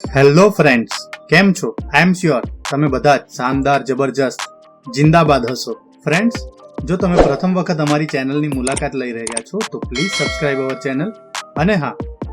Hello friends, કેમ છો? આઈ am sure તમે બધા જ શાનદાર, જબરજસ્ત, જિંદાબાદ હશો. ફ્રેન્ડ્સ, જો તમે પ્રથમ વખત અમારી ચેનલની મુલાકાત લઈ રહ્યા છો તો પ્લીઝ સબસ્ક્રાઇબ અવર ચેનલ. અને હા,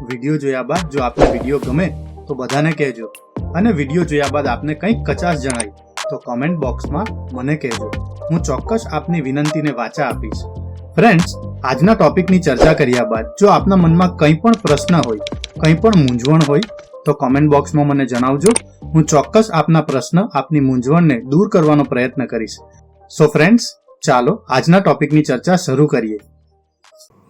વિડીયો જોયા બાદ જો આપને વિડીયો ગમે તો બધાને કહેજો, અને વિડીયો જોયા બાદ આપને કંઈક કચાશ જણાય તો કોમેન્ટ બોક્સમાં મને કહેજો. હું ચોક્કસ આપની વિનંતીને વાચા આપીશ. ફ્રેન્ડ્સ, આજના ટોપિકની ચર્ચા કર્યા બાદ જો આપના મનમાં કંઈ પણ પ્રશ્ન હોય, કંઈ પણ મૂંઝવણ હોય તો કોમેન્ટ બોક્સમાં મને જણાવજો. હું ચોક્કસ આપના પ્રશ્ન, આપની મૂંઝવણને દૂર કરવાનો પ્રયત્ન કરીશ. સો ફ્રેન્ડ્સ, ચાલો આજના ટોપિકની ચર્ચા શરૂ કરીએ.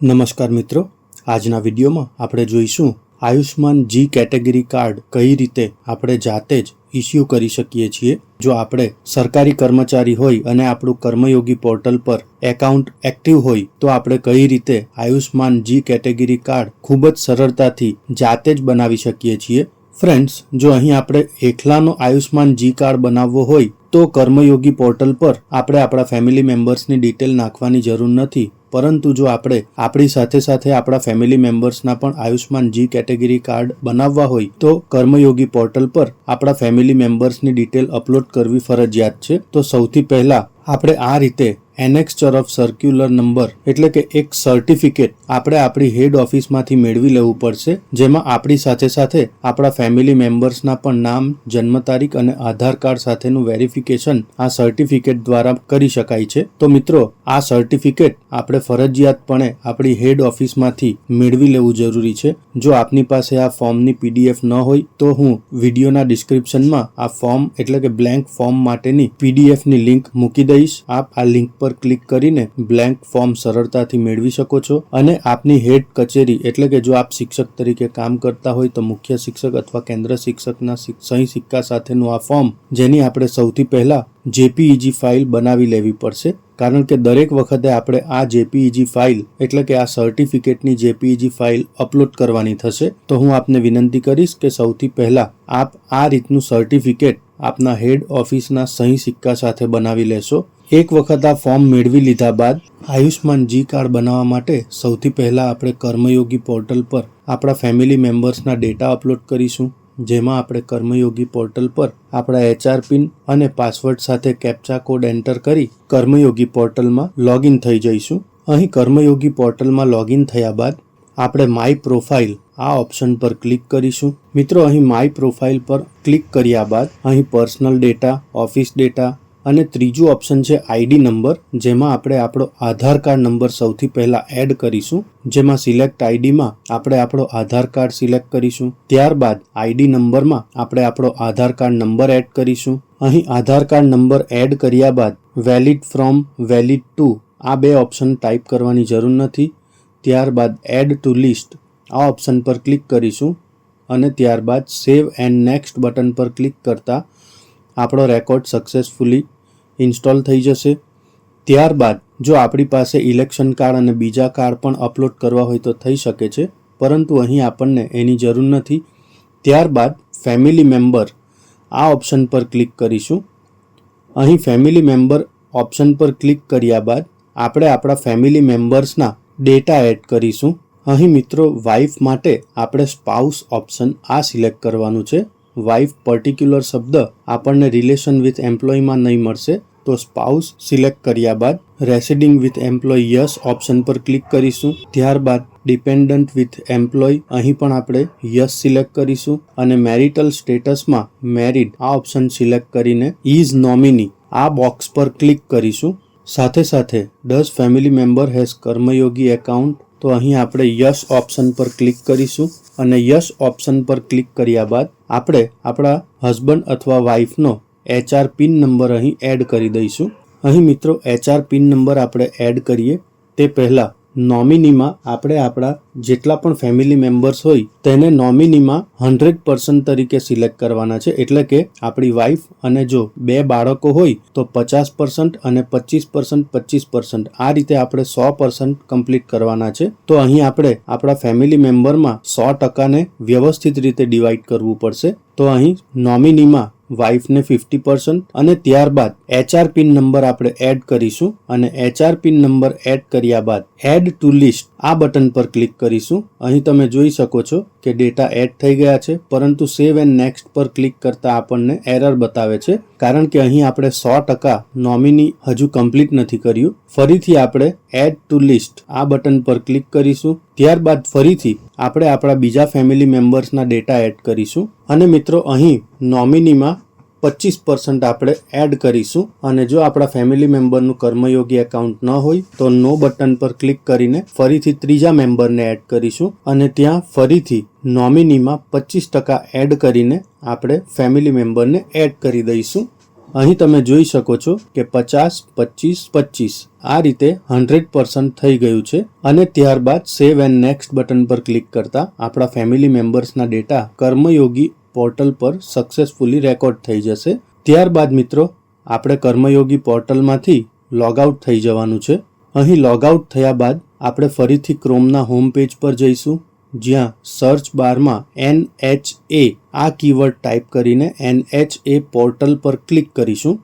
નમસ્કાર મિત્રો, આજના વિડીયોમાં આપણે જોઈશું આયુષ્માન જી કેટેગરી કાર્ડ કઈ રીતે આપણે જાતે જ ઇસ્યુ કરી શકીએ છીએ. જો આપણે સરકારી કર્મચારી હોય અને આપણું કર્મયોગી પોર્ટલ પર એકાઉન્ટ એક્ટિવ હોય તો આપણે કઈ રીતે આયુષ્માન જી કેટેગરી કાર્ડ ખૂબ જ સરળતાથી જાતે જ બનાવી શકીએ છીએ. ફ્રેન્ડ્સ, જો અહીં આપણે એકલાનો આયુષ્માન જી કાર્ડ બનાવવો હોય તો કર્મયોગી પોર્ટલ પર આપણે આપણા ફેમિલી મેમ્બર્સની ડિટેલ નાખવાની જરૂર નથી. પરંતુ જો આપણે આપણી સાથે સાથે આપણા ફેમિલી મેમ્બર્સના પણ આયુષ્માન જી કેટેગરી કાર્ડ બનાવવા હોય તો કર્મયોગી પોર્ટલ પર આપણા ફેમિલી મેમ્બર્સની ડિટેલ અપલોડ કરવી ફરજિયાત છે. તો સૌથી પહેલા આપણે આ રીતે એનેક્સ્ચર ઓફ સર્ક્યુલર નંબર એટલે કે એક સર્ટિફિકેટ આપણે આપણી હેડ ઓફિસમાંથી મેળવી લેવું પડશે, જેમાં આપણી સાથે સાથે આપણા ફેમિલી મેમ્બર્સના પણ નામ, જન્મ તારીખ અને આધાર કાર્ડ સાથેનું વેરિફિકેશન આ સર્ટિફિકેટ દ્વારા કરી શકાય છે. તો મિત્રો, આ સર્ટિફિકેટ આપણે ફરજિયાતપણે આપણી હેડ ઓફિસમાંથી મેળવી લેવું જરૂરી છે. જો આપની પાસે આ ફોર્મની પીડીએફ ન હોય તો હું વિડીયોના ડિસ્ક્રિપ્શનમાં આ ફોર્મ એટલે કે બ્લેન્ક ફોર્મ માટેની પીડીએફની લિંક મૂકી દઈશ. આપ આ લિંક પર ક્લિક કરીને બ્લેન્ક ફોર્મ સરળતાથી મેળવી શકો છો. અને આપની હેડ કચેરી એટલે કે જો આપ શિક્ષક તરીકે કામ કરતા હોય તો મુખ્ય શિક્ષક અથવા કેન્દ્ર શિક્ષકના સહી સિક્કા સાથેનું આ ફોર્મ, જેની આપણે સૌથી પહેલા જેપીઈજી ફાઇલ બનાવી લેવી પડશે. કારણ કે દરેક વખતે આપણે આ જેપીઈજી ફાઇલ એટલે કે આ સર્ટિફિકેટની જેપીઈજી ફાઇલ અપલોડ કરવાની થશે. તો હું આપને વિનંતી કરીશ કે સૌથી પહેલા આપ આ રીતનું સર્ટિફિકેટ આપના હેડ ઓફિસના સહી સિક્કા સાથે બનાવી લેશો. એક વખત આ ફોર્મ મેળવી લીધા બાદ આયુષ્માન જી કાર્ડ બનાવવા માટે સૌથી પહેલા આપણે કર્મયોગી પોર્ટલ પર આપણા ફેમિલી મેમ્બર્સના ડેટા અપલોડ કરીશું. જેમાં આપણે કર્મયોગી પોર્ટલ પર આપણા એચઆર પિન અને પાસવર્ડ સાથે કેપ્ચા કોડ એન્ટર કરી કર્મયોગી પોર્ટલમાં લોગિન થઈ જઈશું. અહીં કર્મયોગી પોર્ટલમાં લોગિન થયા બાદ આપણે માય પ્રોફાઇલ આ ઓપ્શન પર ક્લિક કરીશું. મિત્રો, અહીં માય પ્રોફાઇલ પર ક્લિક કર્યા બાદ અહીં પર્સનલ ડેટા, ઓફિસ ડેટા અને ત્રીજું ઓપ્શન છે આઈડી નંબર, જેમાં આપણે આપણો આધાર કાર્ડ નંબર સૌથી પહેલા એડ કરીશું. જેમાં સિલેક્ટ આઈડીમાં આપણે આપણો આધાર કાર્ડ સિલેક્ટ કરીશું. ત્યારબાદ આઈડી નંબરમાં આપણે આપણો આધાર કાર્ડ નંબર એડ કરીશું. અહીં આધાર કાર્ડ નંબર એડ કર્યા બાદ વેલિડ ફ્રોમ, વેલિડ ટુ આ બે ઓપ્શન ટાઈપ કરવાની જરૂર નથી. ત્યારબાદ એડ ટુ લિસ્ટ આ ઓપ્શન પર ક્લિક કરીશું અને ત્યારબાદ સેવ એન્ડ નેક્સ્ટ બટન પર ક્લિક કરતા આપણો રેકોર્ડ સક્સેસફુલી ઇન્સ્ટોલ થઈ જશે. ત્યારબાદ જો આપણી પાસે ઇલેક્શન કાર્ડ અને બીજા કાર્ડ પણ અપલોડ કરવા હોય તો થઈ શકે છે, પરંતુ અહીં આપણને એની જરૂર નથી. ત્યારબાદ ફેમિલી મેમ્બર આ ઓપ્શન પર ક્લિક કરીશું. અહીં ફેમિલી મેમ્બર ઓપ્શન પર ક્લિક કર્યા બાદ આપણે આપણા ફેમિલી મેમ્બર્સના ડેટા એડ કરીશું. અહીં મિત્રો, વાઇફ માટે આપણે સ્પાઉસ ઓપ્શન આ સિલેક્ટ કરવાનું છે. વાઇફ પર્ટિક્યુલર શબ્દ આપણને રિલેશન વિથ એમ્પ્લોયમાં નહીં મળશે, તો સ્પાઉસ સિલેક્ટ કર્યા બાદ રેસિડિંગ વિથ એમ્પ્લોય યસ ઓપ્શન પર ક્લિક કરીશું. ત્યારબાદ ડિપેન્ડન્ટ વિથ એમ્પ્લોય અહીં પણ આપણે યસ સિલેક્ટ કરીશું અને મેરિટલ સ્ટેટસમાં મેરિડ આ ઓપ્શન સિલેક્ટ કરીને ઇઝ નોમિની આ બોક્સ પર ક્લિક કરીશું. સાથે સાથે does family member has Karmayogi account, તો અહીં આપણે યસ ઓપ્શન પર ક્લિક કરીશું અને યસ ઓપ્શન પર ક્લિક કર્યા બાદ આપણે આપણા હસબન્ડ અથવા વાઇફનો એચઆર પિન નંબર અહીં એડ કરી દઈશું. અહીં મિત્રો, એચઆર પિન નંબર આપણે એડ કરીએ તે પહેલા નોમિનીમાં આપણે આપણા જેટલા પણ ફેમિલી મેમ્બર્સ હોય તેને નોમિનીમાં 100% તરીકે સિલેક્ટ કરવાના છે. એટલે કે આપણી વાઇફ અને જો બે બાળકો હોય તો 50% અને 25% 25% આ રીતે આપણે 100% કમ્પ્લીટ કરવાના છે. તો અહીં આપણે આપણા ફેમિલી મેમ્બરમાં 100%ને વ્યવસ્થિત રીતે ડિવાઈડ કરવું પડશે. તો અહીં નોમિનીમાં વાઇફને 50% અને ત્યારબાદ એચઆર પિન નંબર આપણે એડ કરીશું અને એચઆર પિન નંબર એડ કર્યા બાદ એડ ટુ લિસ્ટ આ બટન પર ક્લિક કરીશું. અહીં તમે જોઈ શકો છો કે ડેટા એડ થઈ ગયા છે, પરંતુ સેવ એન્ડ નેક્સ્ટ પર ક્લિક કરતા આપણને એરર બતાવે છે, કારણ કે અહીં આપણે 100% નોમિની હજુ કમ્પ્લીટ નથી કર્યું. ફરીથી આપણે એડ ટુ લિસ્ટ આ બટન પર ક્લિક કરીશું. ત્યારબાદ ફરીથી આપણે આપણા બીજા ફેમિલી મેમ્બર્સના ડેટા એડ કરીશું અને મિત્રો અહીં નોમિનીમાં 25% આપણે એડ કરીશું. અને જો આપણા ફેમિલી મેમ્બરનું કર્મયોગી એકાઉન્ટ ન હોય તો નો બટન પર ક્લિક કરીને ફરીથી ત્રીજા મેમ્બરને એડ કરીશું અને ત્યાં ફરીથી નોમિનીમાં 25% એડ કરીને આપણે ફેમિલી મેમ્બરને એડ કરી દઈશું. અહીં તમે જોઈ શકો છો કે 50, 25, 25 આ રીતે 100% થઈ ગયું છે. અને ત્યારબાદ સેવ એન્ડ નેક્સ્ટ બટન પર ક્લિક કરતા આપણા ફેમિલી મેમ્બર્સના ડેટા કર્મયોગી પોર્ટલ પર સક્સેસફુલી રેકોર્ડ થઈ જશે. ત્યારબાદ મિત્રો આપણે કર્મયોગી પોર્ટલમાંથી લોગઆઉટ થઈ જવાનું છે. અહીં લોગઆઉટ થયા બાદ આપણે ફરીથી ક્રોમના હોમ પેજ પર જઈશું, જ્યાં સર્ચ બારમાં NHA આ કીવર્ડ ટાઈપ કરીને NHA પોર્ટલ પર ક્લિક કરીશું,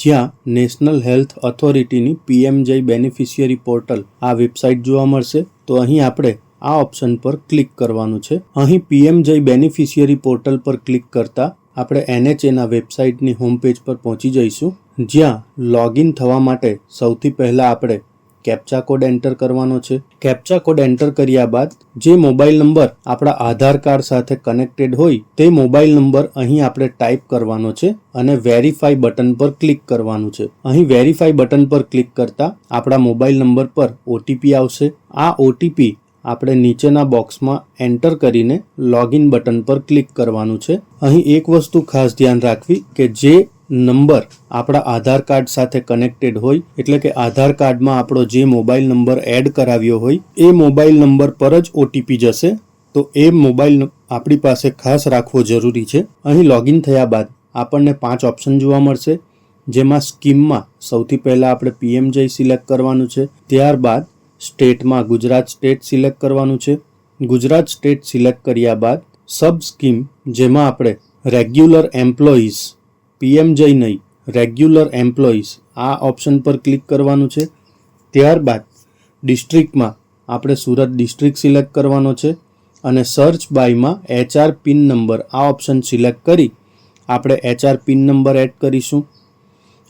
જ્યાં નેશનલ હેલ્થ ઓથોરિટીની PMJ બેનિફિશિયરી પોર્ટલ આ વેબસાઇટ જોવા મળશે. તો અહીં આપણે આ ઓપ્શન પર ક્લિક કરવાનું છે. અહીં PMJ બેનિફિશિયરી પોર્ટલ પર ક્લિક કરતા આપણે NHA ના વેબસાઇટની હોમ પેજ પર પહોંચી જઈશું, જ્યાં લોગિન થવા માટે સૌથી પહેલા આપણે કેપ્ચા કોડ એન્ટર કરવાનો છે. કેપ્ચા કોડ એન્ટર કર્યા બાદ જે મોબાઈલ નંબર આપણા આધાર કાર્ડ સાથે કનેક્ટેડ હોય તે મોબાઈલ નંબર અહીં આપણે ટાઈપ કરવાનો છે અને વેરીફાઈ બટન પર ક્લિક કરવાનું છે. અહીં વેરીફાઈ બટન પર ક્લિક કરતા આપણા મોબાઈલ નંબર પર OTP આવશે. આ OTP આપણે નીચેના બોક્સમાં એન્ટર કરીને લોગિન બટન પર ક્લિક કરવાનું છે. અહીં એક વસ્તુ ખાસ ધ્યાન રાખવી કે જે નંબર આપણા આધાર કાર્ડ સાથે કનેક્ટેડ હોય, એટલે કે આધાર કાર્ડમાં આપણો જે મોબાઈલ નંબર એડ કરાવ્યો હોય એ મોબાઈલ નંબર પર જ OTP જશે. તો એ મોબાઈલ આપણી પાસે ખાસ રાખવો જરૂરી છે. અહીં લોગિન થયા બાદ આપણને 5 ઓપ્શન જોવા મળશે, જેમાં સ્કીમમાં સૌથી પહેલા આપણે PMJ સિલેક્ટ કરવાનું છે. ત્યારબાદ સ્ટેટમાં ગુજરાત સ્ટેટ સિલેક્ટ કરવાનું છે. ગુજરાત સ્ટેટ સિલેક્ટ કર્યા બાદ સબ સ્કીમ, જેમાં આપણે રેગ્યુલર એમ્પ્લોઈઝ, PMJ નહીં, રેગ્યુલર એમ્પ્લોઈઝ આ ઓપ્શન પર ક્લિક કરવાનું છે. ત્યારબાદ ડિસ્ટ્રિક્ટમાં આપણે સુરત ડિસ્ટ્રિક્ટ સિલેક્ટ કરવાનો છે અને સર્ચ બાયમાં HR પિન નંબર આ ઓપ્શન સિલેક્ટ કરી આપણે HR પિન નંબર એડ કરીશું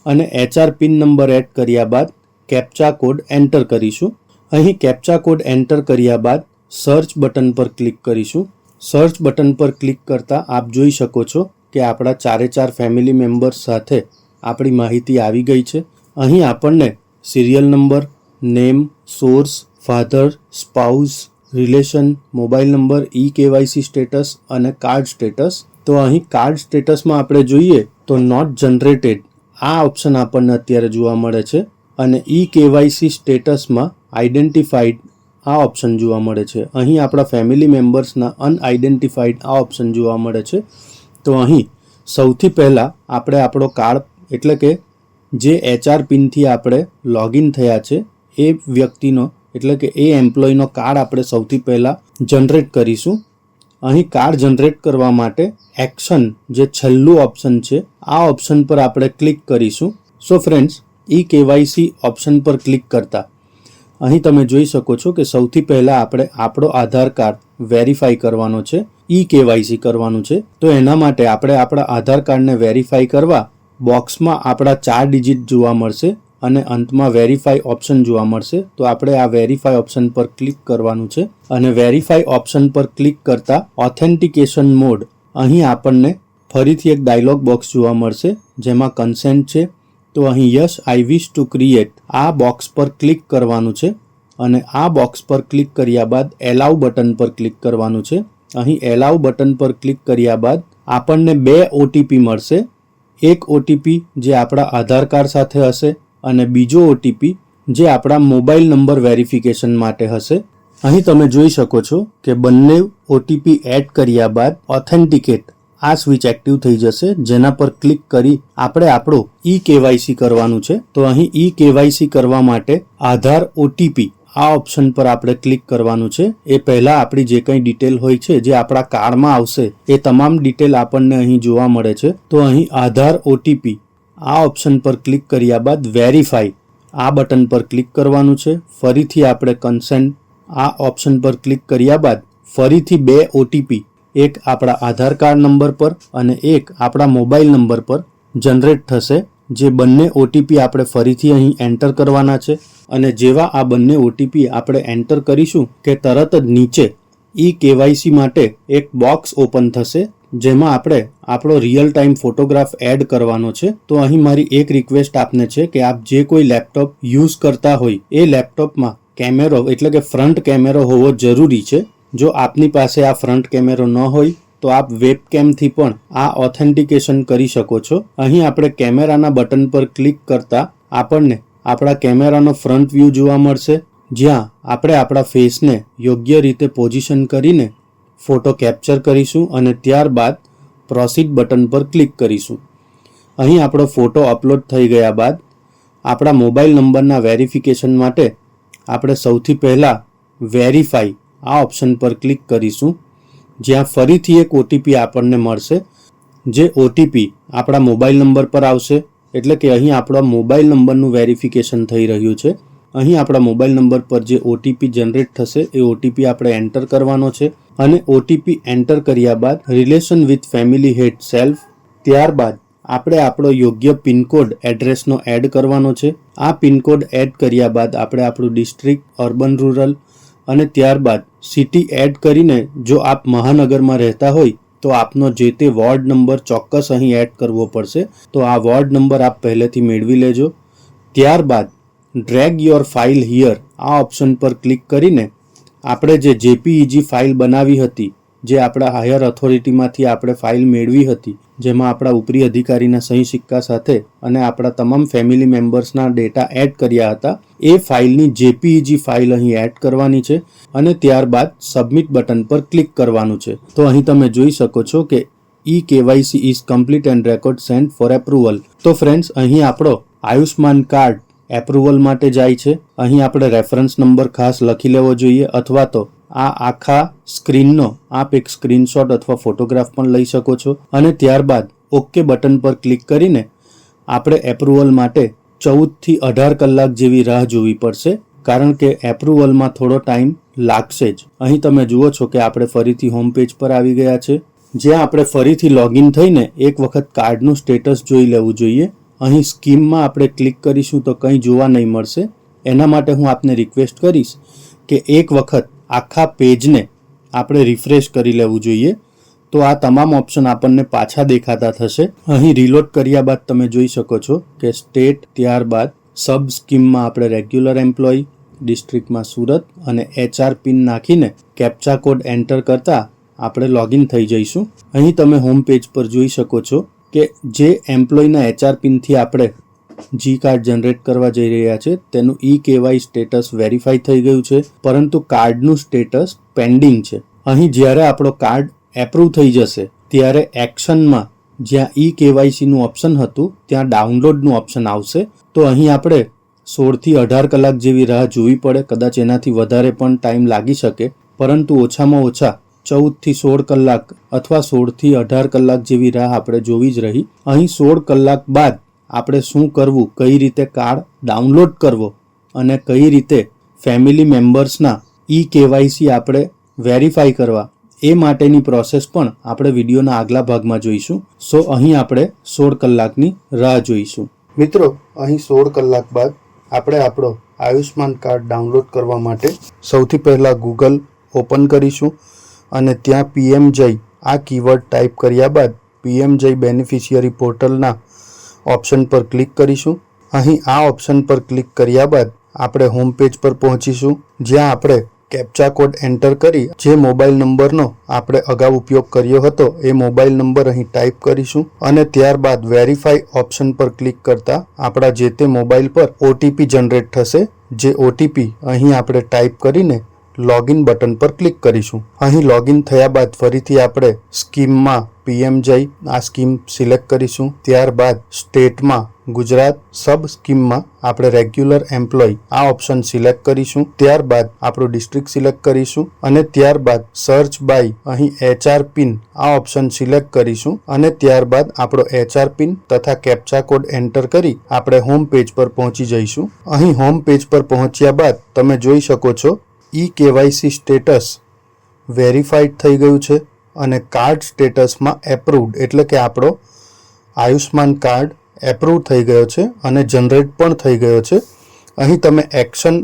અને HR પિન નંબર એડ કર્યા બાદ કેપ્ચા કોડ એન્ટર કરીશું. અહીં કેપ્ચા કોડ એન્ટર કર્યા બાદ સર્ચ બટન પર ક્લિક કરીશું. સર્ચ બટન પર ક્લિક કરતાં આપ જોઈ શકો છો કે આપણા 4 ફેમિલી મેમ્બર્સ સાથે આપણી માહિતી આવી ગઈ છે. અહીં આપણને serial number, name, source, father, spouse, relation, mobile number, KYC status અને કાર્ડ સ્ટેટસ. તો અહીં કાર્ડ સ્ટેટસમાં આપણે જોઈએ તો નોટ જનરેટેડ આ ઓપ્શન આપણને અત્યારે જોવા મળે છે અને KYC સ્ટેટસમાં આઈડેન્ટિફાઈડ આ ઓપ્શન જોવા મળે છે. અહીં આપણા ફેમિલી મેમ્બર્સના અનઆઈડેન્ટિફાઈડ આ ઓપ્શન જોવા મળે છે. તો અહીં સૌથી પહેલાં આપણે આપણો કાર્ડ, એટલે કે જે HR પિનથી આપણે લોગિન થયા છે એ વ્યક્તિનો, એટલે કે એ એમ્પ્લોયનો કાર્ડ આપણે સૌથી પહેલાં જનરેટ કરીશું. અહીં કાર્ડ જનરેટ કરવા માટે એક્શન જે છેલ્લું ઓપ્શન છે આ ઓપ્શન પર આપણે ક્લિક કરીશું. સો ફ્રેન્ડ્સ, KYC ઓપ્શન પર ક્લિક કરતા અહીં તમે જોઈ શકો છો કે સૌથી પહેલાં આપણે આપણો આધાર કાર્ડ વેરીફાઈ કરવાનો છે, KYC કરવાનું છે. તો એના માટે આપણે આપણા આધાર કાર્ડને વેરીફાઈ કરવા બોક્સમાં આપણા 4 ડિજિટ જોવા મળશે અને અંતમાં વેરીફાઈ ઓપ્શન જોવા મળશે. તો આપણે આ વેરીફાઈ ઓપ્શન પર ક્લિક કરવાનું છે અને વેરીફાઈ ઓપ્શન પર ક્લિક કરતા ઓથેન્ટિકેશન મોડ, અહીં આપણને ફરીથી એક ડાયલોગ બોક્સ જોવા મળશે જેમાં કન્સેન્ટ છે. તો અહીં yes I wish to create આ બોક્સ પર ક્લિક કરવાનું છે અને આ બોક્સ પર ક્લિક કર્યા બાદ એલાઉ બટન પર ક્લિક કરવાનું છે. અહીં એલાઉ બટન પર ક્લિક કર્યા બાદ આપણને 2 OTP મળશે. એક OTP જે આપણા આધાર કાર્ડ સાથે હશે અને બીજો OTP જે આપણા મોબાઈલ નંબર વેરિફિકેશન માટે હશે. અહીં તમે જોઈ શકો છો કે બંને OTP એડ કર્યા બાદ ઓથેન્ટિકેટ આ સ્વિચ એક્ટિવ થઈ જશે, જેના પર ક્લિક કરી આપણે આપણો KYC કરવાનું છે. તો અહીં KYC કરવા માટે આધાર OTP આ ઓપ્શન પર આપણે ક્લિક કરવાનું છે. એ પહેલાં આપણી જે કંઈ ડિટેલ હોય છે જે આપણા કાર્ડમાં આવશે એ તમામ ડિટેલ આપણને અહીં જોવા મળે છે. તો અહીં આધાર OTP આ ઓપ્શન પર ક્લિક કર્યા બાદ વેરીફાઈ આ બટન પર ક્લિક કરવાનું છે. ફરીથી આપણે કન્સેન્ટ આ ઓપ્શન પર ક્લિક કર્યા બાદ ફરીથી 2 ઓટીપી, એક આપણા આધાર કાર્ડ નંબર પર અને એક આપણા મોબાઈલ નંબર પર જનરેટ થશે, જે બંને ઓટીપી આપણે ફરીથી અહીં એન્ટર કરવાના છે. અને જેવા આ બંને ઓટીપી આપણે એન્ટર કરીશું કે તરત જ નીચે KYC માટે એક બોક્સ ઓપન થશે, જેમાં આપણે આપણો રિયલ ટાઈમ ફોટોગ્રાફ એડ કરવાનો છે. તો અહીં મારી એક રિક્વેસ્ટ આપને છે કે આપ જે કોઈ લેપટોપ યુઝ કરતા હોય એ લેપટોપમાં કેમેરો એટલે કે ફ્રન્ટ કેમેરો હોવો જરૂરી છે. જો આપની પાસે આ ફ્રન્ટ કેમેરો ન હોય તો આપ વેબકેમથી પણ આ ઓથેન્ટિકેશન કરી શકો છો. અહીં આપણે કેમેરાના બટન પર ક્લિક કરતા આપણને આપણા કેમેરાનો ફ્રન્ટ વ્યૂ જોવા મળશે, જ્યાં આપણે આપણા ફેસને યોગ્ય રીતે પોઝિશન કરીને ફોટો કેપ્ચર કરીશું અને ત્યારબાદ પ્રોસીડ બટન પર ક્લિક કરીશું. અહીં આપણો ફોટો અપલોડ થઈ ગયા બાદ આપણા મોબાઈલ નંબરના વેરિફિકેશન માટે આપણે સૌથી પહેલાં વેરીફાઈ આ ઓપ્શન પર ક્લિક કરીશું, જ્યાં ફરીથી એક ઓટીપી આપણને મળશે, જે ઓટીપી આપણા મોબાઈલ નંબર પર આવશે. એટલે કે અહીં આપણા મોબાઈલ નંબરનું વેરિફિકેશન થઈ રહ્યું છે. અહીં આપણા મોબાઈલ નંબર પર જે ઓટીપી જનરેટ થશે એ ઓટીપી આપણે એન્ટર કરવાનો છે અને ઓટીપી એન્ટર કર્યા બાદ relation with family head self, ત્યારબાદ આપણે આપણો યોગ્ય પિનકોડ એડ્રેસનો એડ કરવાનો છે. આ પિનકોડ એડ કર્યા બાદ આપણે આપણું ડિસ્ટ્રિક્ટ, અર્બન રૂરલ અને ત્યારબાદ સિટી એડ કરીને જો આપ મહાનગરમાં રહેતા હોય તો આપનો જે તે વોર્ડ નંબર ચોક્કસ અહીં એડ કરવો પડશે. તો આ વોર્ડ નંબર આપ પહેલેથી મેળવી લેજો. ત્યારબાદ ડ્રેગ યોર ફાઇલ હિયર આ ઓપ્શન પર ક્લિક કરીને આપણે જે JPEG ફાઇલ બનાવી હતી, જે આપણા હાયર ઓથોરિટીમાંથી આપણે ફાઇલ મેળવી હતી, જેમાં આપણા ઉપરી અધિકારીના સહી સિક્કા સાથે અને આપણા તમામ ફેમિલી મેમ્બર્સના ડેટા એડ કર્યા હતા, એ ફાઇલની JPEG ફાઇલ અહીં એડ કરવાની છે અને ત્યારબાદ સબમિટ બટન પર ક્લિક કરવાનું છે. તો અહીં તમે જોઈ શકો છો કે KYC is complete and record sent for approval. તો ફ્રેન્ડ્સ, અહીં આપણો આયુષ્માન કાર્ડ એપ્રુવલ માટે જાય છે. અહીં આપણે રેફરન્સ નંબર ખાસ લખી લેવો જોઈએ, અથવા તો આ આખા સ્ક્રીનનો આપ એક સ્ક્રીનશોટ અથવા ફોટોગ્રાફ પણ લઈ શકો છો. અને ત્યારબાદ ઓકે બટન પર ક્લિક કરીને આપણે એપ્રુવલ માટે 14 થી 18 કલાક જેવી રાહ જોવી પડશે, કારણ કે એપ્રુવલમાં થોડો ટાઈમ લાગશે જ. અહીં તમે જુઓ છો કે આપણે ફરીથી હોમ પેજ પર આવી ગયા છે, જ્યાં આપણે ફરીથી લોગિન થઈને એક વખત કાર્ડનું સ્ટેટસ જોઈ લેવું જોઈએ. અહીં સ્કીમમાં આપણે ક્લિક કરીશું તો કંઈ જોવા નહીં મળશે. એના માટે હું આપને રિક્વેસ્ટ કરીશ કે એક વખત આખા પેજને આપણે રિફ્રેશ કરી લેવું જોઈએ, તો આ તમામ ઓપ્શન આપણને પાછા દેખાતા થશે. અહીં રીલોડ કર્યા બાદ તમે જોઈ શકો છો કે સ્ટેટ, ત્યારબાદ સબ સ્કીમમાં આપણે રેગ્યુલર એમ્પ્લોય, ડિસ્ટ્રિક્ટમાં સુરત અને HR પિન નાખીને કેપ્ચા કોડ એન્ટર કરતા આપણે લોગિન થઈ જઈશું. અહીં તમે હોમ પેજ પર જોઈ શકો છો કે જે એમ્પ્લોયના HR પિનથી આપણે G કાર્ડ જનરેટ કરવા જઈ રહ્યા છે તેનું KYC સ્ટેટસ વેરીફાઈ થઈ ગયું છે, પરંતુ કાર્ડનું સ્ટેટસ પેન્ડિંગ છે. અહીં જ્યારે આપણો કાર્ડ એપ્રુવ થઈ જશે ત્યારે એક્શનમાં જ્યાં KYC નું ઓપ્શન હતું ત્યાં ડાઉનલોડનું ઓપ્શન આવશે. તો અહીં આપણે 16 થી 18 કલાક જેવી રાહ જોવી પડે, કદાચ એનાથી વધારે પણ ટાઈમ લાગી શકે, પરંતુ ઓછામાં ઓછા 14 થી 16 કલાક અથવા 16 થી 18 કલાક જેવી રાહ આપણે જોવી જ રહી. અહીં 16 કલાક બાદ આપણે શું કરવું, કઈ રીતે કાર્ડ ડાઉનલોડ કરવો અને કઈ રીતે ફેમિલી મેમ્બર્સના KYC આપણે વેરીફાઈ કરવા, એ માટેની પ્રોસેસ પણ આપણે વિડીયોના આગલા ભાગમાં જોઈશું. સો અહીં આપણે 16 કલાકની રાહ જોઈશું. મિત્રો, અહીં 16 કલાક બાદ આપણે આપણો આયુષ્માન કાર્ડ ડાઉનલોડ કરવા માટે સૌથી પહેલાં ગૂગલ ઓપન કરીશું અને ત્યાં PM જઈ આ કીવર્ડ ટાઈપ કર્યા બાદ PM જઈ બેનિફિશિયરી પોર્ટલના ઓપ્શન પર ક્લિક કરીશું. અહીં આ ઓપ્શન પર ક્લિક કર્યા બાદ આપણે હોમ પેજ પર પહોંચીશું, જ્યાં આપણે કેપ્ચા કોડ એન્ટર કરી જે મોબાઈલ નંબરનો આપણે અગાઉ ઉપયોગ કર્યો હતો એ મોબાઈલ નંબર અહીં ટાઈપ કરીશું અને ત્યારબાદ વેરીફાઈ ઓપ્શન પર ક્લિક કરતા આપણા જે તે મોબાઈલ પર OTP જનરેટ થશે, જે OTP અહીં આપણે ટાઈપ કરીને લોગિન બટન પર ક્લિક કરીશું. અહીં લોગિન થયા બાદ ફરીથી આપણે સ્કીમમાં PM જઈ આ સ્કીમ સિલેક્ટ કરીશું. ત્યારબાદ સ્ટેટમાં ગુજરાત, સબ સ્કીમમાં આપણે રેગ્યુલર એમ્પ્લોય આ ઓપ્શન સિલેક્ટ કરીશું. ત્યારબાદ આપણું ડિસ્ટ્રિક્ટ સિલેક્ટ કરીશું અને ત્યારબાદ સર્ચ બાય અહીં HR પિન આ ઓપ્શન સિલેક્ટ કરીશું અને ત્યારબાદ આપણો HR પિન તથા કેપ્ચા કોડ એન્ટર કરી આપણે હોમ પેજ પર પહોંચી જઈશું. અહીં હોમ પેજ પર પહોંચ્યા બાદ તમે જોઈ શકો છો KYC સ્ટેટસ વેરીફાઈડ થઈ ગયું છે અને કાર્ડ સ્ટેટસમાં એપ્રુવડ એટલે કે આપણો આયુષ્માન કાર્ડ એપ્રુવ થઈ ગયો છે અને જનરેટ પણ થઈ ગયો છે. અહીં તમે એક્શન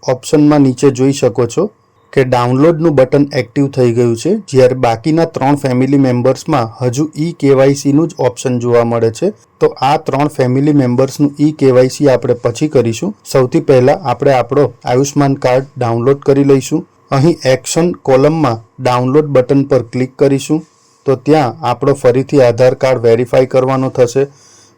ઓપ્શનમાં નીચે જોઈ શકો છો કે ડાઉનલોડનું બટન એક્ટિવ થઈ ગયું છે, જ્યારે બાકીના 3 ફેમિલી મેમ્બર્સમાં હજુ KYCનું જ ઓપ્શન જોવા મળે છે. તો આ 3 ફેમિલી મેમ્બર્સનું KYC આપણે પછી કરીશું. સૌથી પહેલાં આપણે આપણો આયુષ્માન કાર્ડ ડાઉનલોડ કરી લઈશું. અહીં એક્શન કોલમમાં ડાઉનલોડ બટન પર ક્લિક કરીશું તો ત્યાં આપણો ફરીથી આધાર કાર્ડ વેરીફાઈ કરવાનો થશે.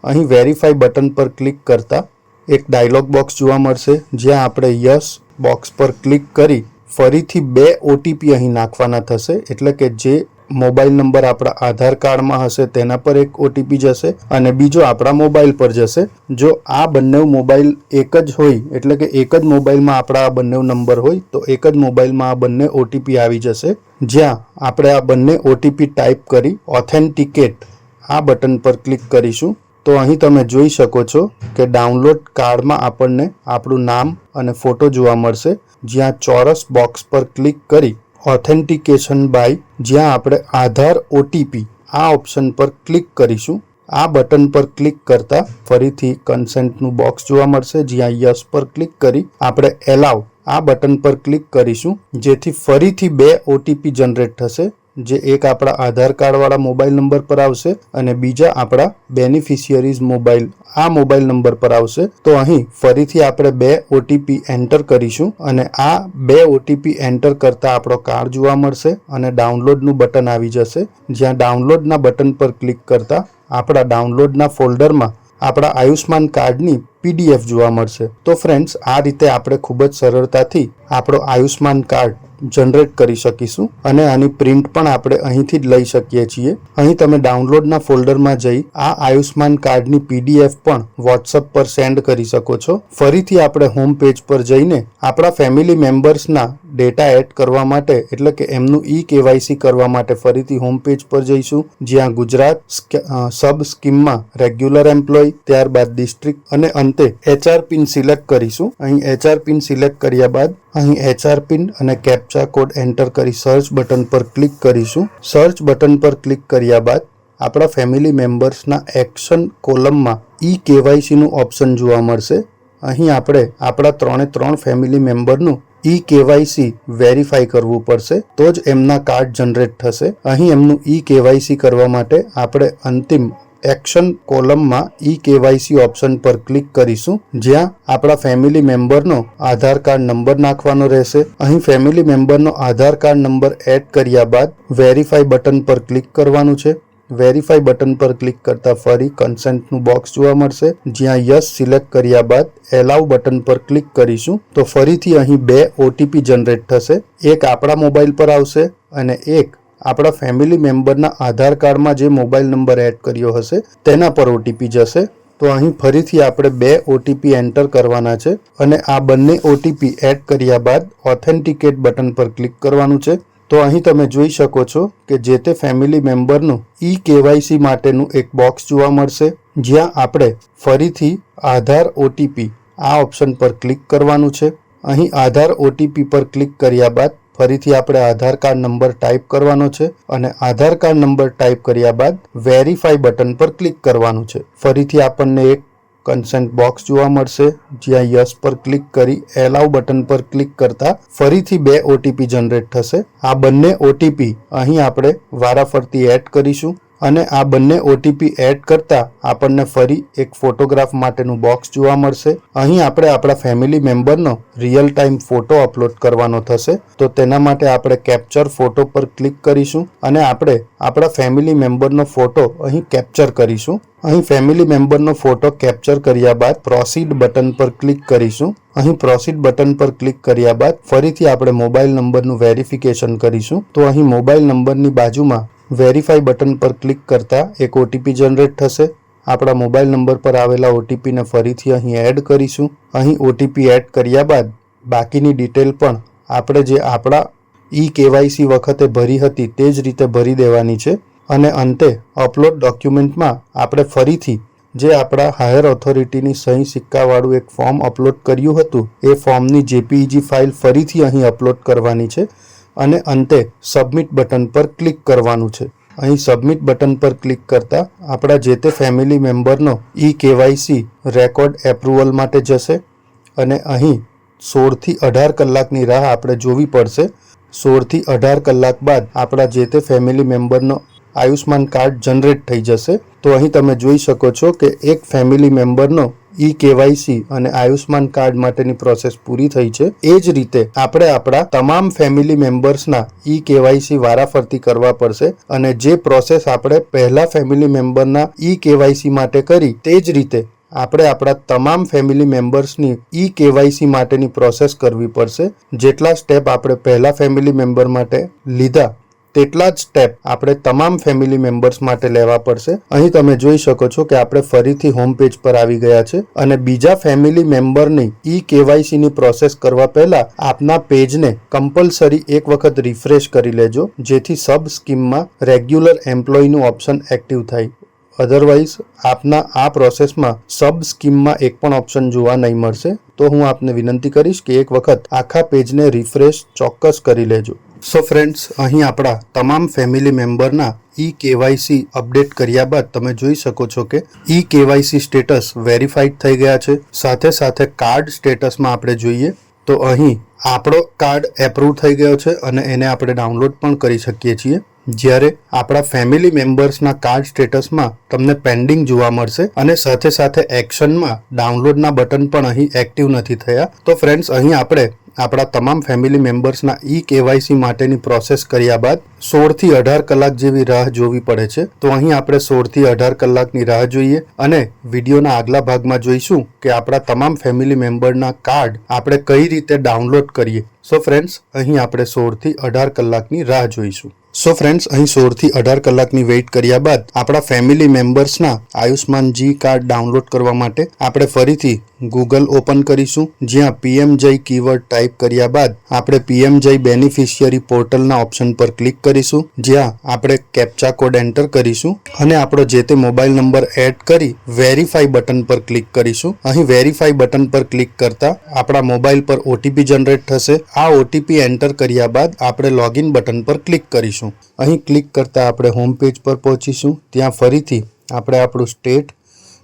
અહીં વેરીફાઈ બટન પર ક્લિક કરતાં એક ડાયલોગ બોક્સ જોવા મળશે, જ્યાં આપણે યસ બોક્સ પર ક્લિક કરી ફરીથી 2 OTP અહીં નાખવાના થશે. એટલે કે જે મોબાઈલ નંબર આપણા આધાર કાર્ડમાં હશે તેના પર એક OTP જશે અને બીજો આપણા મોબાઈલ પર જશે. જો આ બંને મોબાઈલ એક જ હોય એટલે કે એક જ મોબાઈલમાં આપણા આ બંને નંબર હોય તો એક જ મોબાઈલમાં આ બંને OTP આવી જશે, જ્યાં આપણે આ બંને OTP ટાઈપ કરી ઓથેન્ટિકેટ આ બટન પર ક્લિક કરીશું. તો અહીં તમે જોઈ શકો છો કે ડાઉનલોડ કાર્ડમાં આપણને આપણું નામ અને ફોટો જોવા મળશે, જ્યાં ચોરસ બોક્સ પર ક્લિક કરી ઓથેન્ટિકેશન બાય જ્યાં આપણે આધાર OTP આ ઓપ્શન પર ક્લિક કરીશું. આ બટન પર ક્લિક કરતાં ફરીથી કન્સેન્ટનું બોક્સ જોવા મળશે, જ્યાં યસ પર ક્લિક કરી આપણે એલાવ આ બટન પર ક્લિક કરીશું, જેથી ફરીથી 2 OTP જનરેટ થશે, જે એક આપણા આધાર કાર્ડવાળા મોબાઈલ નંબર પર આવશે અને બીજા આપણા બેનિફિશિયરીઝ મોબાઈલ નંબર પર આવશે. તો અહીં ફરીથી આપણે 2 OTP એન્ટર કરીશું અને આ 2 OTP એન્ટર કરતાં આપણો કાર્ડ જોવા મળશે અને ડાઉનલોડનું બટન આવી જશે, જ્યાં ડાઉનલોડના બટન પર ક્લિક કરતાં આપણા ડાઉનલોડના ફોલ્ડરમાં આપણા આયુષ્માન કાર્ડની PDF જોવા મળશે. તો ફ્રેન્ડ્સ, આ રીતે આપણે ખૂબ જ સરળતાથી આપણો આયુષ્માન કાર્ડ જનરેટ કરી શકીશું અને આની પ્રિન્ટ પણ આપણે અહીંથી જ લઈ શકીએ છીએ. અહીં તમે ડાઉનલોડના ફોલ્ડરમાં જઈ આ આયુષ્માન કાર્ડની PDF પણ WhatsApp પર સેન્ડ કરી શકો છો. ફરીથી આપણે હોમ પેજ પર જઈને આપણા ફેમિલી મેમ્બર્સના ડેટા એડ કરવા માટે એટલે કે એમનું KYC કરવા માટે ફરીથી હોમ પેજ પર જઈશું, જ્યાં ગુજરાત સબ સ્કીમમાં રેગ્યુલર એમ્પ્લોય, ત્યારબાદ ડિસ્ટ્રિક્ટ અને અંતે HR પિન સિલેક્ટ કરીશું. અહીં HR પિન સિલેક્ટ કર્યા બાદ અહીં HR પિન અને કેપ્ચા કોડ એન્ટર કરી સર્ચ બટન પર ક્લિક કરીશું. સર્ચ બટન પર ક્લિક કર્યા બાદ આપણા ફેમિલી મેમ્બર્સના એક્શન કોલમમાં KYCનું ઓપ્શન જોવા મળશે. અહીં આપણે આપણા 3 ફેમિલી મેમ્બરનું KYC વેરીફાઈ કરવું પડશે, તો જ એમના કાર્ડ જનરેટ થશે. અહીં એમનું KYC કરવા માટે આપણે અંતિમ એક્શન કોલમમાં KYC ઓપ્શન પર ક્લિક કરીશું, જ્યાં આપણા ફેમિલી મેમ્બરનો આધાર કાર્ડ નંબર નાખવાનો રહેશે. અહીં ફેમિલી મેમ્બરનો આધાર કાર્ડ નંબર એડ કર્યા બાદ વેરીફાઈ બટન પર ક્લિક કરવાનું છે. વેરીફાઈ બટન પર ક્લિક કરતા ફરી કન્સેન્ટનું બોક્સ જોવા મળશે, જ્યાં યસ સિલેક્ટ કર્યા બાદ એલાવ બટન પર ક્લિક કરીશું. તો ફરીથી અહીં 2 OTP જનરેટ થશે. એક આપણા મોબાઈલ પર આવશે અને એક આપણા ફેમિલી મેમ્બરના આધાર કાર્ડમાં જે મોબાઈલ નંબર એડ કર્યો હશે તેના પર OTP જશે. તો અહીં ફરીથી આપણે 2 OTP એન્ટર કરવાના છે અને આ બંને OTP એડ કર્યા બાદ ઓથેન્ટિકેટ બટન પર ક્લિક કરવાનું છે. તો અહીં તમે જોઈ શકો છો કે જે તે ફેમિલી મેમ્બરનું KYC માટેનું એક બોક્સ જોવા મળશે, જ્યાં આપણે ફરીથી આધાર OTP આ ઓપ્શન પર ક્લિક કરવાનું છે. અહીં આધાર OTP પર ક્લિક કર્યા બાદ ફરીથી આપણે આધાર કાર્ડ નંબર ટાઈપ કરવાનો છે અને આધાર કાર્ડ નંબર ટાઈપ કર્યા બાદ વેરીફાઈ બટન પર ક્લિક કરવાનું છે. ફરીથી આપણને એક કન્સેન્ટ બોક્સ જોવા મળશે, જ્યાં યસ પર ક્લિક કરી એલાવ બટન પર ક્લિક કરતા ફરીથી 2 OTP જનરેટ થશે. આ બંને OTP અહીં આપણે વારાફરતી એડ કરીશું અને આ બંને OTP એડ કરતા આપણને ફરી એક ફોટોગ્રાફ માટેનું બોક્સ જોવા મળશે. અહીં આપણે આપણા ફેમિલી મેમ્બરનો રિયલ ટાઈમ ફોટો અપલોડ કરવાનો થશે. તો તેના માટે આપણે કેપ્ચર ફોટો પર ક્લિક કરીશું અને આપણે આપણા ફેમિલી મેમ્બરનો ફોટો અહીં કેપ્ચર કરીશું. અહીં ફેમિલી મેમ્બરનો ફોટો કેપ્ચર કર્યા બાદ પ્રોસીડ બટન પર ક્લિક કરીશું. અહીં પ્રોસીડ બટન પર ક્લિક કર્યા બાદ ફરીથી આપણે મોબાઈલ નંબરનું વેરિફિકેશન કરીશું. તો અહીં મોબાઈલ નંબરની બાજુમાં વેરીફાઈ બટન પર ક્લિક કરતા એક OTP જનરેટ થશે. આપણા મોબાઈલ નંબર પર આવેલા OTP ને ફરીથી અહીં એડ કરીશું. અહીં OTP એડ કર્યા બાદ બાકીની ડિટેલ પણ આપણે જે આપણા KYC વખતે ભરી હતી તે જ રીતે ભરી દેવાની છે અને અંતે અપલોડ ડોક્યુમેન્ટમાં આપણે ફરીથી જે આપણા હાયર ઓથોરિટીની સહી સિક્કાવાળું એક ફોર્મ અપલોડ કર્યું હતું એ ફોર્મની JPEG ફાઇલ ફરીથી અહીં અપલોડ કરવાની છે. અને અંતે સબમિટ બટન પર ક્લિક કરવાનું છે. અહીં સબમિટ બટન પર ક્લિક કરતા આપણા જે તે ફેમિલી મેમ્બરનો KYC રેકોર્ડ એપ્રુવલ માટે જશે અને અહીં 16 થી 18 કલાકની રાહ આપણે જોવી પડશે. 16 થી 18 કલાક બાદ આપણા જે તે ફેમિલી મેમ્બરનો આયુષ્માન કાર્ડ જનરેટ થઈ જશે. તો અહીં તમે જોઈ શકો છો કે એક ફેમિલી મેમ્બરનો KYC અને આયુષ્માન કાર્ડ માટેની પ્રોસેસ પૂરી થઈ છે. એ જ રીતે આપણે આપણા તમામ ફેમિલી મેમ્બર્સના KYC વારાફરતી કરવા પડશે અને જે પ્રોસેસ આપણે પહેલા ફેમિલી મેમ્બરના KYC માટે કરી તે જ રીતે આપણે આપણા તમામ ફેમિલી મેમ્બર્સની KYC માટેની પ્રોસેસ કરવી પડશે. જેટલા સ્ટેપ આપણે પહેલા ફેમિલી મેમ્બર માટે લીધા તેટલા જ સ્ટેપ આપણે તમામ ફેમિલી મેમ્બર્સ માટે લેવા પડશે. અહીં તમે જોઈ શકો છો કે આપણે ફરીથી હોમ પેજ પર આવી ગયા છે અને બીજા ફેમિલી મેમ્બરની KYC ની પ્રોસેસ કરવા પહેલા આપના પેજને કમ્પલસરી એક વખત રિફ્રેશ કરી લેજો, જેથી સબ સ્કીમમાં રેગ્યુલર એમ્પ્લોયનું ઓપ્શન એક્ટિવ થાય. અધરવાઇઝ આપના આ પ્રોસેસમાં સબ સ્કીમમાં એક પણ ઓપ્શન જોવા નહીં મળશે. તો હું આપને વિનંતી કરીશ કે એક વખત આખા પેજને રિફ્રેશ ચોક્કસ કરી લેજો. સો ફ્રેન્ડ્સ, અહીં આપણા તમામ ફેમિલી મેમ્બરના KYC અપડેટ કર્યા બાદ તમે જોઈ શકો છો કે KYC સ્ટેટસ વેરીફાઈડ થઈ ગયા છે. સાથે સાથે કાર્ડ સ્ટેટસમાં આપણે જોઈએ તો અહીં આપણો કાર્ડ એપ્રુવ થઈ ગયો છે અને એને આપણે ડાઉનલોડ પણ કરી શકીએ છીએ. જ્યારે આપણા ફેમિલી મેમ્બર્સના કાર્ડ સ્ટેટસમાં તમને પેન્ડિંગ જોવા મળશે અને સાથે સાથે એક્શનમાં ડાઉનલોડના બટન પણ અહીં એક્ટિવ નથી થયા. તો ફ્રેન્ડ્સ, અહીં આપણે આપણા તમામ ફેમિલી મેમ્બર્સના KYC માટેની પ્રોસેસ કર્યા બાદ 16 થી 18 કલાક જેવી રાહ જોવી પડે છે. તો અહીં આપણે 16 થી 18 કલાકની રાહ જોઈએ અને વિડીયોના આગલા ભાગમાં જોઈશું કે આપણા તમામ ફેમિલી મેમ્બરના કાર્ડ આપણે કઈ રીતે ડાઉનલોડ કરીએ. સો ફ્રેન્ડ્સ, અહીં આપણે 16 થી 18 કલાકની રાહ જોઈશું. સો ફ્રેન્ડ્સ, અહીં 16 થી 18 કલાકની વેઇટ કર્યા બાદ આપણા ફેમિલી મેમ્બર્સના આયુષ્માન જી કાર્ડ ડાઉનલોડ કરવા માટે આપણે ફરીથી ગૂગલ ઓપન કરીશું. જ્યાં PMJAY કીવર્ડ ટાઈપ કર્યા બાદ આપણે PMJAY બેનિફિશિયરી પોર્ટલના ઓપ્શન પર ક્લિક કરીશું. જ્યાં આપણે કેપ્ચા કોડ એન્ટર કરીશું અને આપણો જે તે મોબાઈલ નંબર એડ કરી વેરીફાઈ બટન પર ક્લિક કરીશું. અહીં વેરીફાઈ બટન પર ક્લિક કરતા આપણા મોબાઈલ પર OTP જનરેટ થશે. આ OTP એન્ટર કર્યા બાદ આપણે લોગિન બટન પર ક્લિક કરીશું. અહીં ક્લિક કરતા આપણે હોમ પેજ પર પહોંચીશું. ત્યાં ફરીથી આપણે આપણું સ્ટેટ,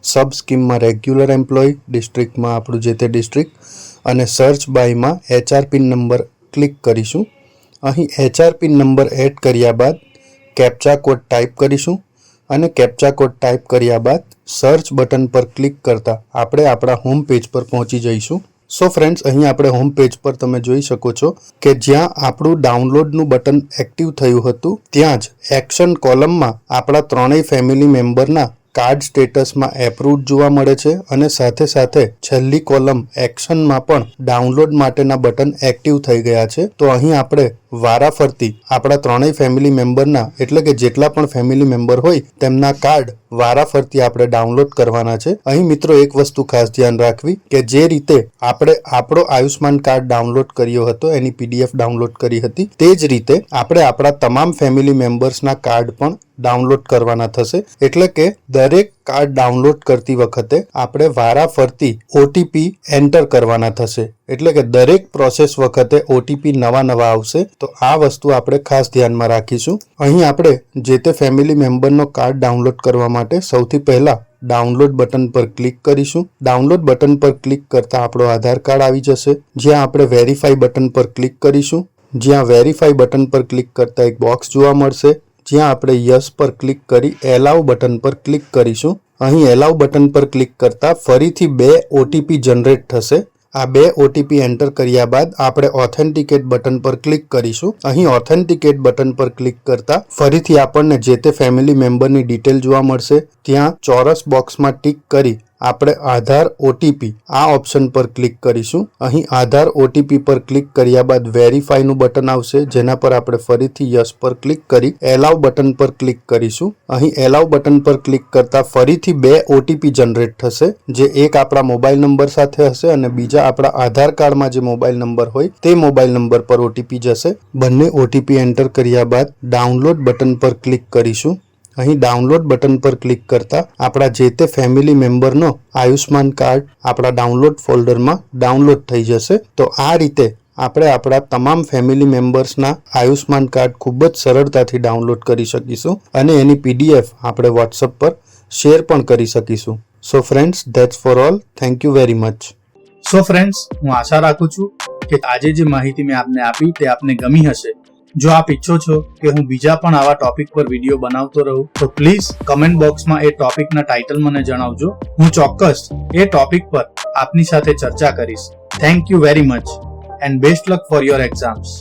સબ સ્કીમમાં રેગ્યુલર એમ્પ્લોય, ડિસ્ટ્રિક્ટમાં આપણું જે તે ડિસ્ટ્રિક્ટ અને સર્ચ બાયમાં HR પિન નંબર ક્લિક કરીશું. અહીં HR પિન નંબર એડ કર્યા બાદ કેપ્ચા કોડ ટાઈપ કરીશું અને કેપ્ચા કોડ ટાઈપ કર્યા બાદ સર્ચ બટન પર ક્લિક કરતા આપણે આપણા હોમ પેજ પર પહોંચી જઈશું. સો ફ્રેન્ડ્સ, અહીં આપણે હોમ પેજ પર તમે જોઈ શકો છો કે જ્યાં આપણું ડાઉનલોડનું બટન એક્ટિવ થયું હતું ત્યાં જ એક્શન કોલમમાં આપણા ત્રણેય ફેમિલી મેમ્બરના કાર્ડ સ્ટેટસમાં એપ્રુવડ જોવા મળે છે અને સાથે સાથે છેલ્લી કોલમ એક્શનમાં પણ ડાઉનલોડ માટેના બટન એક્ટિવ થઈ ગયા છે. તો અહીં આપણે વારાફરતી આપણા ત્રણેય ફેમિલી મેમ્બરના એટલે કે જેટલા પણ ફેમિલી મેમ્બર હોય તેમના કાર્ડ વારાફરતી આપણે ડાઉનલોડ કરવાના છે. અહીં મિત્રો એક વસ્તુ ખાસ ધ્યાન રાખવી કે જે રીતે આપણે આપણો આયુષ્માન કાર્ડ ડાઉનલોડ કર્યો હતો એની PDF ડાઉનલોડ કરી હતી તે જ રીતે આપણે આપણા તમામ ફેમિલી મેમ્બર્સના કાર્ડ પણ ડાઉનલોડ કરવાના થશે. એટલે કે દરેક કાર્ડ ડાઉનલોડ કરતી વખતે આપણે વારાફરતી OTP એન્ટર કરવાના થશે. એટલે કે દરેક પ્રોસેસ વખતે OTP નવા આવશે. તો આ વસ્તુ આપણે ખાસ ધ્યાનમાં રાખીશું. અહીં આપણે જે તે ફેમિલી મેમ્બરનો કાર્ડ ડાઉનલોડ કરવા માટે સૌથી પહેલા ડાઉનલોડ બટન પર ક્લિક કરીશું. ડાઉનલોડ બટન પર ક્લિક કરતા આપણો આધાર કાર્ડ આવી જશે. જ્યાં આપણે વેરીફાઈ બટન પર ક્લિક કરીશું. જ્યાં વેરીફાઈ બટન પર ક્લિક કરતા એક બોક્સ જોવા મળશે. જ્યાં આપણે યસ પર ક્લિક કરી એલાઉ બટન પર ક્લિક કરીશું. અહીં એલાઉ બટન પર ક્લિક કરતા ફરીથી 2 OTP જનરેટ થશે. આ 2 OTP એન્ટર કર્યા બાદ આપણે ઓથેન્ટિકેટ બટન પર ક્લિક કરીશું. અહીં ઓથેન્ટિકેટ બટન પર ક્લિક કરતા ફરીથી આપણને જે તે ફેમિલી મેમ્બરની ડિટેલ જોવા મળશે. ત્યાં ચોરસ બોક્સમાં ટિક કરી આપણે આધાર OTP આ ઓપ્શન પર ક્લિક કરીશું. અહીં આધાર OTP પર ક્લિક કર્યા બાદ વેરીફાઈનું બટન આવશે, જેના પર આપણે ફરીથી યસ પર ક્લિક કરી એલાઉ બટન પર ક્લિક કરીશું. અહીં એલાઉ બટન પર ક્લિક કરતા ફરીથી 2 OTP જનરેટ થશે, જે એક આપણા મોબાઈલ નંબર સાથે હશે અને બીજા આપણા આધાર કાર્ડમાં જે મોબાઈલ નંબર હોય તે મોબાઈલ નંબર પર OTP જશે. બંને OTP એન્ટર કર્યા બાદ ડાઉનલોડ બટન પર ક્લિક કરીશું. અહીં ડાઉનલોડ બટન પર ક્લિક કરતા આપણા જે તે ફેમિલી મેમ્બરનો આયુષ્માન કાર્ડ આપણા ડાઉનલોડ ફોલ્ડરમાં ડાઉનલોડ થઈ જશે. તો આ રીતે આપણે આપણા તમામ ફેમિલી મેમ્બર્સના આયુષ્માન કાર્ડ ખૂબ જ સરળતાથી ડાઉનલોડ કરી શકીશું અને એની PDF આપણે વોટ્સઅપ પર શેર પણ કરી શકીશું. So friends, that's for all. Thank you very much. So friends, હું આશા રાખું છું કે આજે જે માહિતી મેં આપને આપી તે આપને ગમી હશે. જો આપ ઈચ્છો છો કે હું બીજા પણ આવા ટોપિક પર વિડીયો બનાવતો રહું તો પ્લીઝ કમેન્ટ બોક્સમાં એ ટોપિકના ટાઇટલ મને જણાવજો. હું ચોક્કસ એ ટોપિક પર આપની સાથે ચર્ચા કરીશ. Thank you very much and best luck for your exams.